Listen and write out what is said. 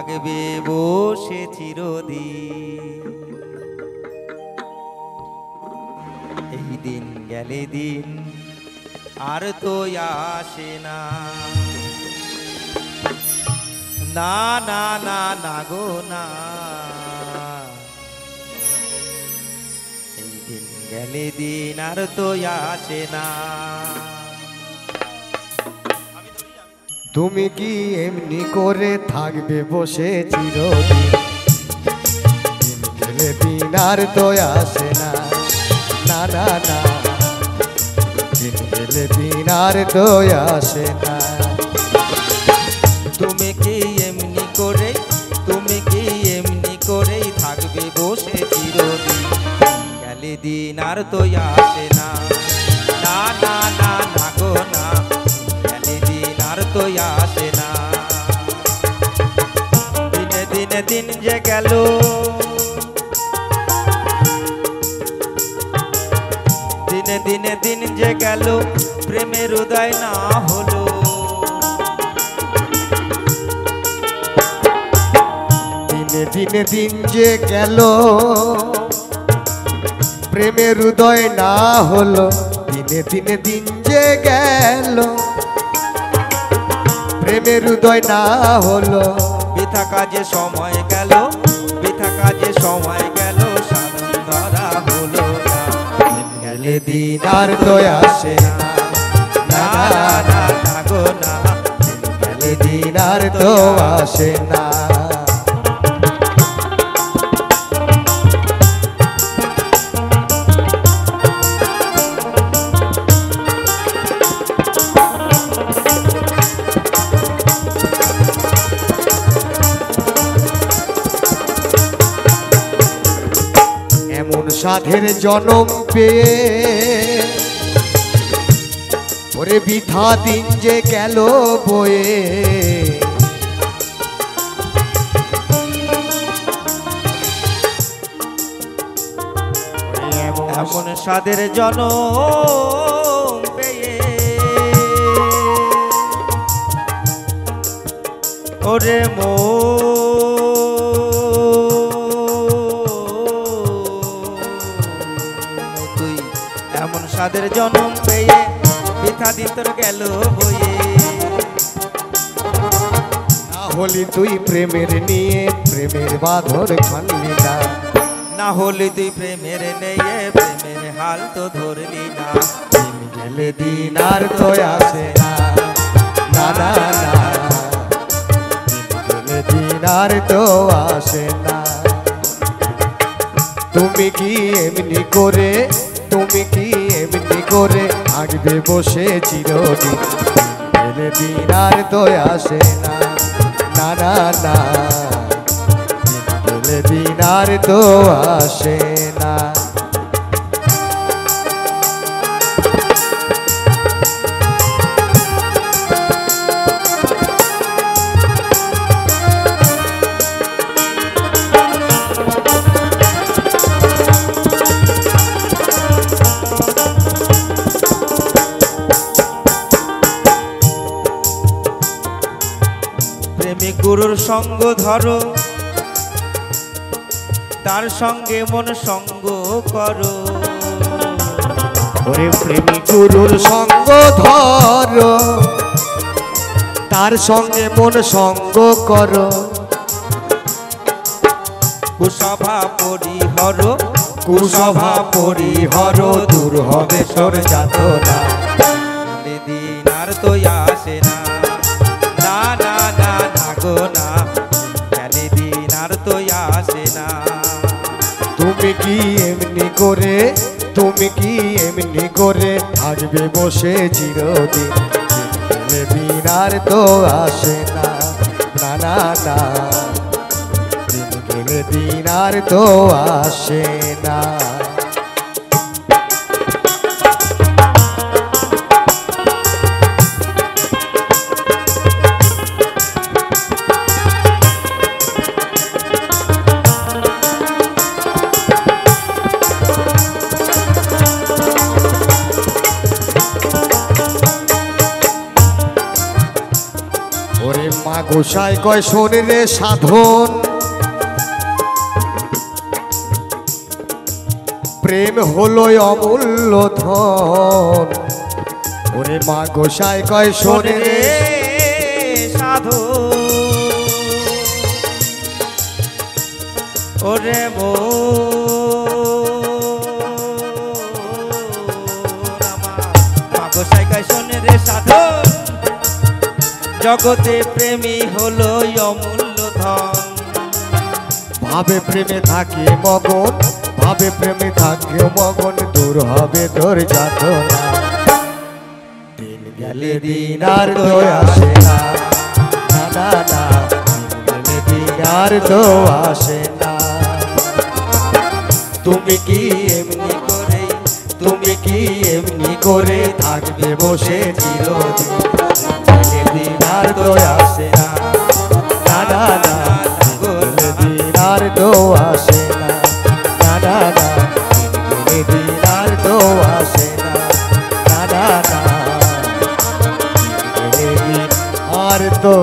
থাকবে বসে চিরদিন। এই দিন গেলে দিন আর তো আসে না, না না না না গো না। এই দিন গেলে দিন আর তো আসে না। তুমি কি এমনি করে থাকবে বসে চিরদিন? দিন গেলে দিন আর তো আসে না, না না না। দিন গেলে দিন আর তো আসে না। তুমি কি এমনি করে, তুমি কি এমনি করেই থাকবে বসে চিরদিন? গেলে দিন আর তো আসে না, না না না না গো না। গেলে দিন আর তো আসে না। দিনে দিনে দিন যে গেল, দিনে দিনে দিন যে গেল, প্রেমের উদয় না হলো। দিনে দিনে দিন যে গেল, প্রেমের হৃদয় না হলো। দিনে দিনে দিন যে গেল, প্রেমের হৃদয় না হলো। বৃথা কাজে সময় গেল, বৃথা কাজে সময় গেল, সাধন ধরা হলো না। গেলে দিন আর তো আসে না, না না না না গো না। গেলে দিন আর তো আসে না। এমন সাধের জনম পেয়ে ওরে বৃথা দিন যে গেল বয়ে। এমন সাদের জনম পেয়ে ওরে মো তুই, এমন সাদের জনম পেয়ে বৃথা দিন তোর গেল বয়ে। না হলি তুই প্রেমের নিয়ে প্রেমের বাঁধর খানলি না, না হলে তুই প্রেমের নেয়ে প্রেমের হাল তো ধরলি না। দিন গেলে দিন আর তো আসে না, না না না। দিন গেলে দিন আর তো আসে না। তুমি কি এমনি করে, তুমি কি এমনি করে থাকবে বসে চিরদিন? দিন গেলে দিন আর তো আসে না, না না না। দিন গেলে দিন আর তো আসে না। প্রেমিক গুরুর সঙ্গ ধরো, তার সঙ্গে মন সঙ্গ করো। ওরে প্রেমিক গুরুর সঙ্গ ধরো, তার সঙ্গে মন সঙ্গ করো। কুসভা পরিহর, কুসভা পরিহর, দূর হবে সর যাতনা। গেলে দিন আর তো আসে না, না না না না গো না। গেলে দিন আর তো আসে না। তুমি কি এমনি করে, তুমি কি এমনি করে থাকবে বসে চিরদিন? দিন গেলে দিন আর তো আসে না, না না না। দিন গেলে দিন আর তো আসে না। গোসাই কয় শোনে রে সাধন, প্রেম হলো অমূল্য ধন। ওরে মা গোসাই কয় শোনে রে সাধু ওরে মো গোসাইকাই শোনে রে সাধু, জগতে প্রেমী হলো অমূল্য ধন। ভাবে প্রেমে থাকে মগন, ভাবে প্রেমে থাকে মগন, দূর হবে তোর যাতনা। দিন গেলে দিন আর তো আসে না, না না না, দিন গেলে দিন আর তো আসে না। তুমি কি এমনি করে, তুমি কি এমনি করে থাকবে বসে চিরদিন, দিন আর তো আসে না, না না না, দিন আর তো আসে না, না না না, দিন আর তো আসে না, না না না, দিন আর তো